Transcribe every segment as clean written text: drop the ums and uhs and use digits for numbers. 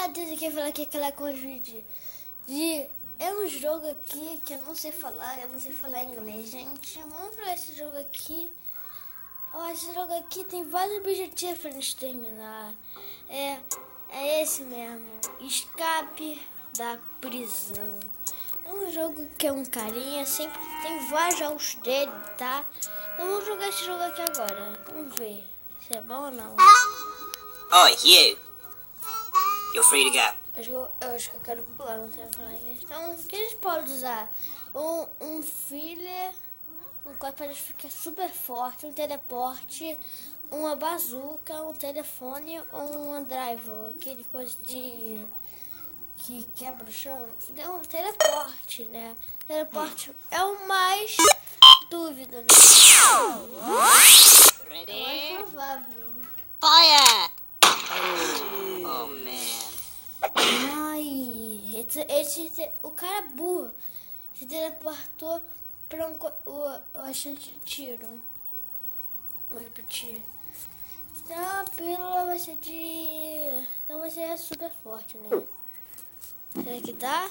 Matheus quer falar que aquela coisa de... É um jogo aqui que eu não sei falar inglês, gente. Vamos jogar esse jogo aqui. Esse jogo aqui tem vários objetivos pra gente terminar. É esse mesmo. Escape da prisão. É um jogo que é um carinha, sempre tem vários jogos dele, tá? Então vamos jogar esse jogo aqui agora. Vamos ver se é bom ou não. Oi, you. You're free to go. Eu acho que eu quero pular, não sei falar inglês. Então, o que a gente pode usar? Um filler, um copo para ficar super forte, um teleporte, uma bazuca, um telefone ou um driver, aquele coisa de... que quebra o chão. Então, teleporte, né? Teleporte é o mais dúvida, né? É Ready? o mais provável. Fire! Oh, man. Ai, o cara burro se teleportou para o achante de tiro. Vou repetir. Então a pílula vai ser de... Então vai ser super forte, né? Será que dá?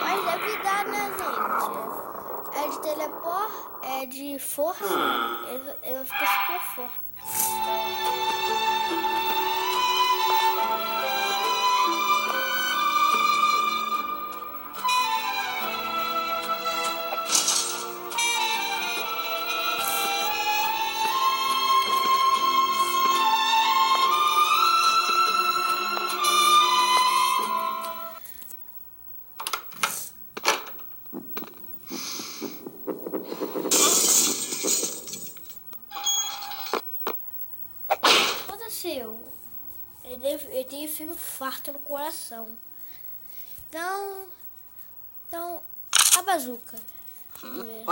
Mas deve dar, né, gente? É de telepor, é de força, ele vai ficar super forte. Ele teve um infarto no coração. Então a bazuca. Vamos ver.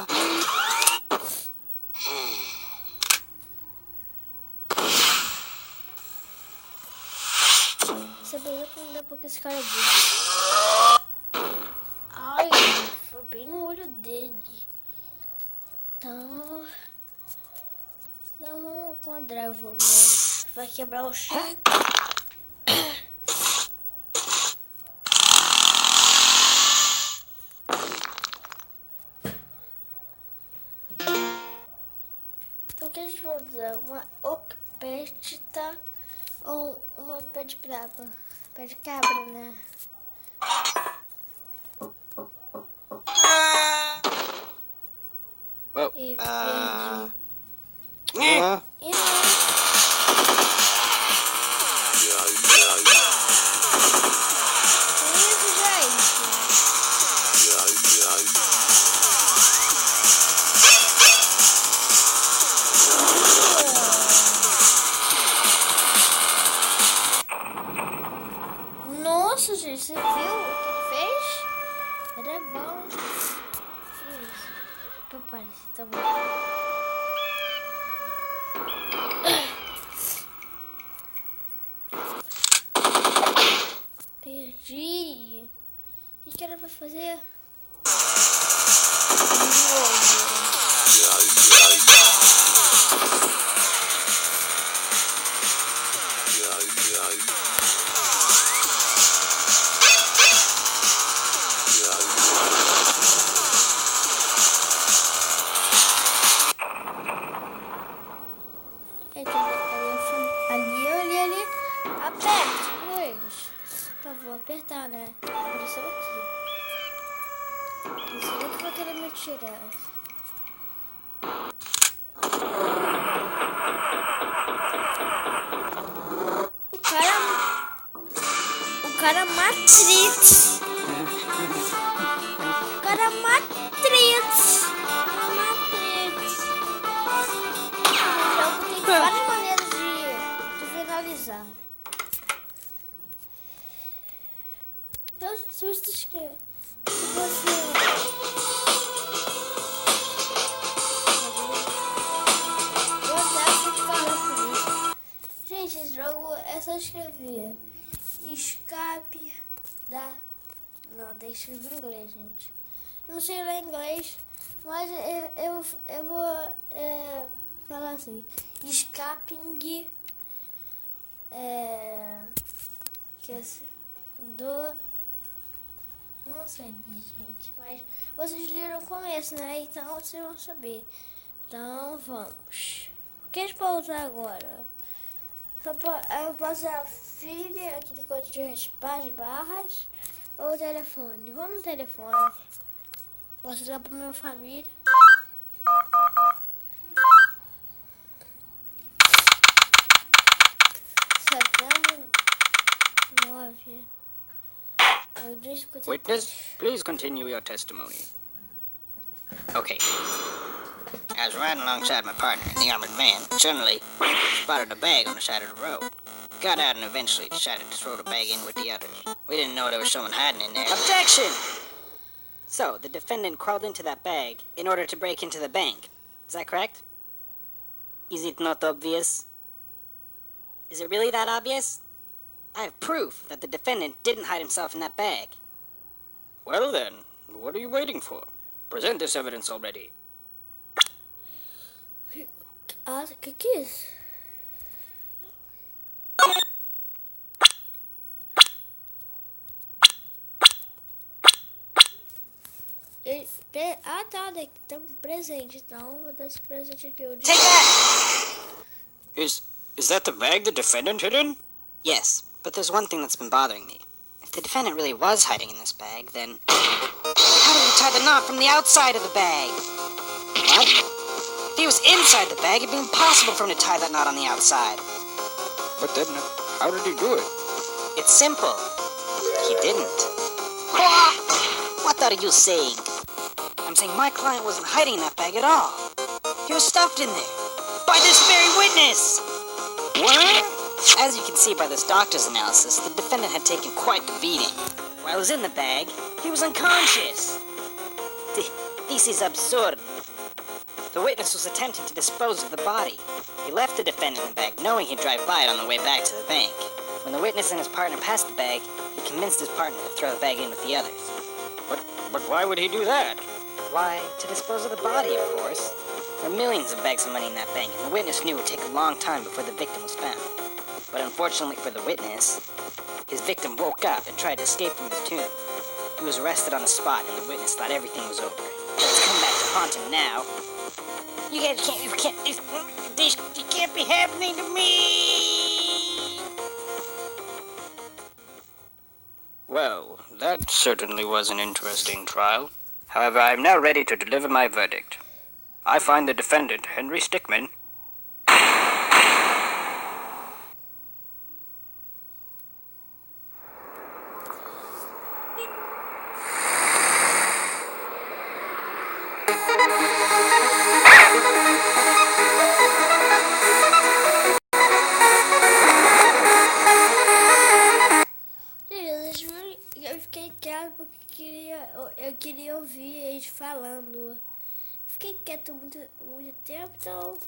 Essa bazuca não dá porque esse cara é burro. Ai, foi bem no olho dele. Então vamos com a drive, né? Vai quebrar o chão. Então o que a gente vai usar? Uma ocpetita ou uma pé de cabra? Pé de cabra, né? E perdi. E não. Nossa, gente, você viu o que ele fez? Ele é bom. Isso. Prepare-se, tá bom. Perdi. O que ela vai fazer? Ali. Aperte com eles. Por favor, apertar, né? Apareceu aqui. Não sei nem que vai querer me tirar. O cara Matrix. O cara Matrix. O jogo tem várias maneiras de finalizar. Então, se você escrever, gente, esse jogo é só escrever escape da... Não, tem que escrever em inglês, gente. Eu não sei ler inglês, mas eu vou fala assim, escaping que é do... Não sei, gente, mas vocês leram o começo, né? Então vocês vão saber. Então vamos. O que a gente pode usar agora? Eu posso usar a filha, aquele coisa de raspar as barras, ou o telefone. Vamos no telefone. Posso ligar para minha família. Setembro 9. Witness, please continue your testimony. Okay. I was riding alongside my partner, the armored man. Suddenly, spotted a bag on the side of the road. Got out and eventually decided to throw the bag in with the others. We didn't know there was someone hiding in there. Objection! So, the defendant crawled into that bag in order to break into the bank. Is that correct? Is it not obvious? Is it really that obvious? I have proof that the defendant didn't hide himself in that bag. Well then, what are you waiting for? Present this evidence already. Que é isso? Tá, tem um presente, então vou dar esse presente aqui. Take that! Is that the bag the defendant hid in? Yes, but there's one thing that's been bothering me. If the defendant really was hiding in this bag, then how did he tie the knot from the outside of the bag? What? If he was inside the bag, it'd be impossible for him to tie that knot on the outside. But then, how did he do it? It's simple. He didn't. What are you saying? I'm saying my client wasn't hiding in that bag at all. He was stuffed in there. By this very witness! What? As you can see by this doctor's analysis, the defendant had taken quite the beating. While he was in the bag, he was unconscious. This is absurd. The witness was attempting to dispose of the body. He left the defendant in the bag, knowing he'd drive by it on the way back to the bank. When the witness and his partner passed the bag, he convinced his partner to throw the bag in with the others. But why would he do that? Why, to dispose of the body, of course. There are millions of bags of money in that bank, and the witness knew it would take a long time before the victim was found. But unfortunately for the witness, his victim woke up and tried to escape from his tomb. He was arrested on the spot, and the witness thought everything was over. But it's come back to haunt him now. You guys can't, this can't be happening to me! Well, that certainly was an interesting trial. However, I am now ready to deliver my verdict. I find the defendant, Henry Stickmin, eu fiquei quieto porque eu queria ouvir eles falando. Eu fiquei quieto muito tempo, então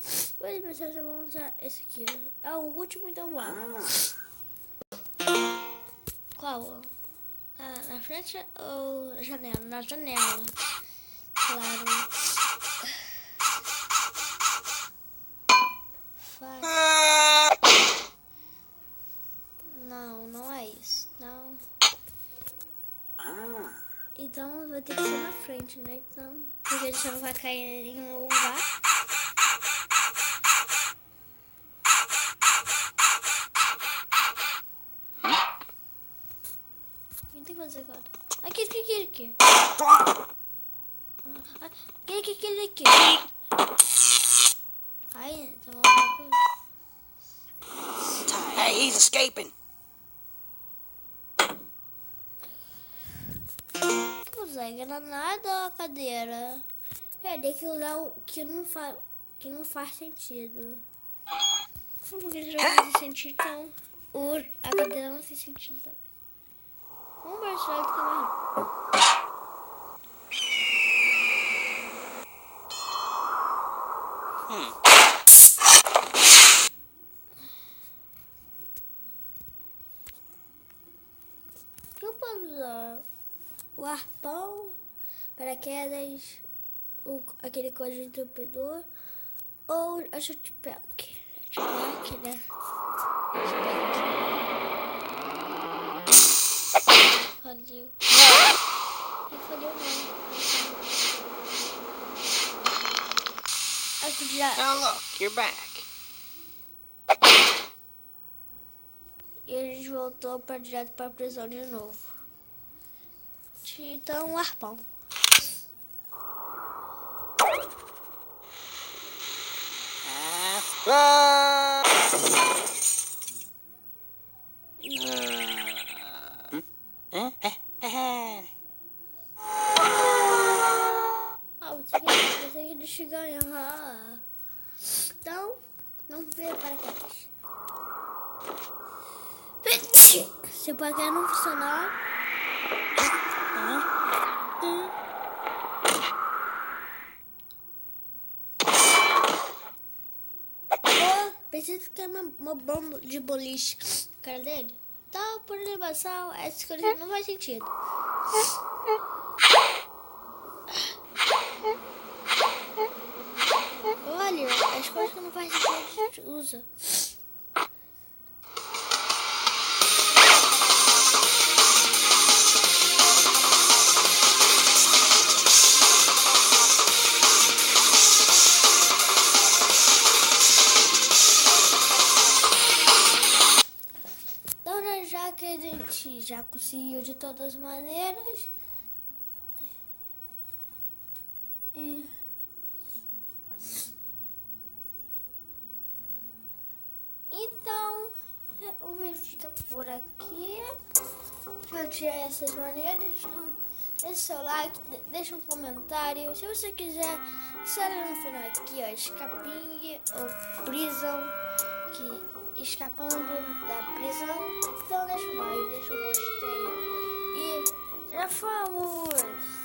vou pensar se eu vou usar esse aqui. É o último, então vamos. Qual? Na frente ou na janela? Na janela. Claro. Não é isso. Não. Então vai ter que ser na frente, né? Então, porque você não vai cair em nenhum lugar. O que tem que fazer agora? Aqui. Aqui. Aí, então vamos lá. Hey, he's escaping! Usar granada ou a cadeira? Tem que usar o que não faz sentido. Porque esse jogo não tem sentido, então a cadeira não tem sentido também. Vamos ver se vai ficar eu posso usar o arpão, paraquedas, aquele coisa de entupidor, ou a Chutpack. Chutpack, né? Faliu. Não faliu não. Aqui já. Oh, look, you're back. E a gente voltou direto pra prisão de novo. Então, um arpão. Você que deixa ganhar. Então, não vê para cá. Se o paquete não funcionar. Preciso que é uma bomba de boliche na cara dele. Então, por animação, essa coisa não faz sentido. Olha, as coisas que não faz sentido a gente usa. Já que a gente já conseguiu de todas as maneiras. Então, o vídeo fica por aqui. Eu tirei essas maneiras. Então, deixa seu like, deixa um comentário. Se você quiser, sai no final aqui, ó, escaping ou prison, que escapando da prisão. Então deixa um like, deixa um gostei. E já fomos!